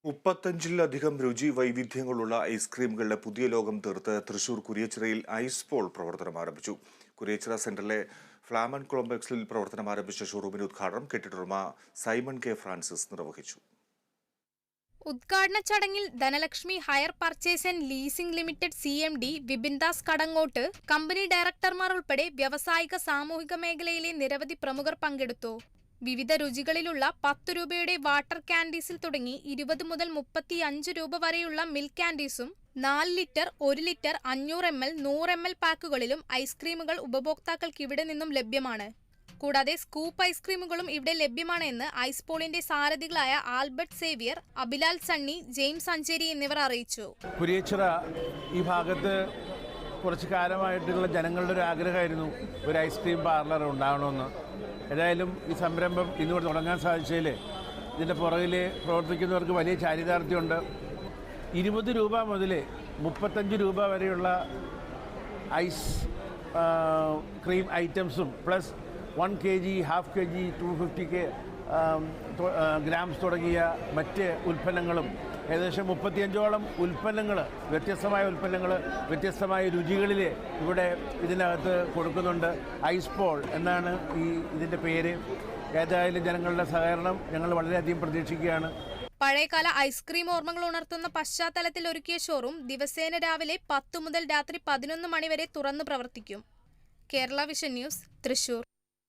35-ലധികം രുചി വൈവിധ്യങ്ങളുള്ള ഐസ്ക്രീമുകളുടെ പുതിയ ലോകം തീർത്ത് തൃശൂർ കുരിയച്ചിറയിൽ ഐസ് പോൾ പ്രവർത്തനം ആരംഭിച്ചു. കുരിയച്ചിറ സെന്ററിലെ ഫ്ലാമൻ കോംപ്ലക്സിൽ പ്രവർത്തനം ആരംഭിച്ച ഷോറൂമിന്റെ ഉദ്ഘാടനം കെട്ടിടമുടമ സൈമൺ കെ ഫ്രാൻസിസ് നിർവഹിച്ചു. ഉദ്ഘാടന ചടങ്ങിൽ Dhanalakshmi hire purchase and leasing limited CMD Vipindas Kadangot, company ഡയറക്ടർമാർ ഉൾപ്പെടെ വ്യാവസായിക സാമൂഹിക മേഖലയിലെ നിരവധി പ്രമുഖർ പങ്കെടുത്തു. വിവിധ രുചികളിലുള്ള 10 രൂപയുടെ വാട്ടർ കാൻഡീസിൽ തുടങ്ങി 20 മുതൽ 35 രൂപ വരെയുള്ള മിൽക്ക് കാൻഡീസും 4 ലിറ്റർ, 1 ലിറ്റർ, 500 ml, 100 ml പാക്കുകളിലും ഐസ്ക്രീമുകൾ ഉപഭോക്താക്കൾക്ക് ഇവിടെ നിന്നും ലഭ്യമാണ്. കൂടാതെ സ്കൂപ്പ് ഐസ്ക്രീമുകളും ഇവിടെ ലഭ്യമാണ് എന്ന് ഐസ് പോളിന്റെ സാരഥികളായ Albert Xavier, Abilal Sunny, James Ancheri എന്നിവർ അറിയിച്ചു. കുരിയച്ചിറ ഈ ഭാഗത്ത് കുറച്ച് കാലമായിട്ടുള്ള ജനങ്ങളുടെ ഒരു ആഗ്രഹമായിരുന്നു ഒരു ഐസ്ക്രീം പാർലർ ഉണ്ടാകണമെന്ന്. ഏതായാലും ഈ സംരംഭം ഇന്നുകൂടെ തുടങ്ങാൻ സാധിച്ചതിൽ ഇതിൻ്റെ പുറകിൽ പ്രവർത്തിക്കുന്നവർക്ക് വലിയ ചാരിതാർത്ഥ്യമുണ്ട്. 20 രൂപ മുതൽ 35 രൂപ വരെയുള്ള ഐസ് ക്രീം ഐറ്റംസും plus 1 kg, half kg, 250 grams തുടങ്ങിയ മറ്റ് ഉൽപ്പന്നങ്ങളും ഏകദേശം 35ഓളം ഉൽപ്പന്നങ്ങൾ, വ്യത്യസ്തമായ രുചികളിൽ ഇവിടെ ഇതിനകത്ത് കൊടുക്കുന്നുണ്ട്. ഐസ് പോൾ എന്നാണ് ഇതിൻ്റെ പേര്. ഏതായാലും ജനങ്ങളുടെ സഹകരണം ഞങ്ങൾ വളരെയധികം പ്രതീക്ഷിക്കുകയാണ്. പഴയകാല ഐസ്ക്രീം ഓർമ്മകൾ ഉണർത്തുന്ന പശ്ചാത്തലത്തിൽ ഒരുക്കിയ ഷോറൂം ദിവസേന രാവിലെ 10 മുതൽ രാത്രി 11 മണി വരെ തുറന്നു പ്രവർത്തിക്കും. Kerala vision news, Thrissur.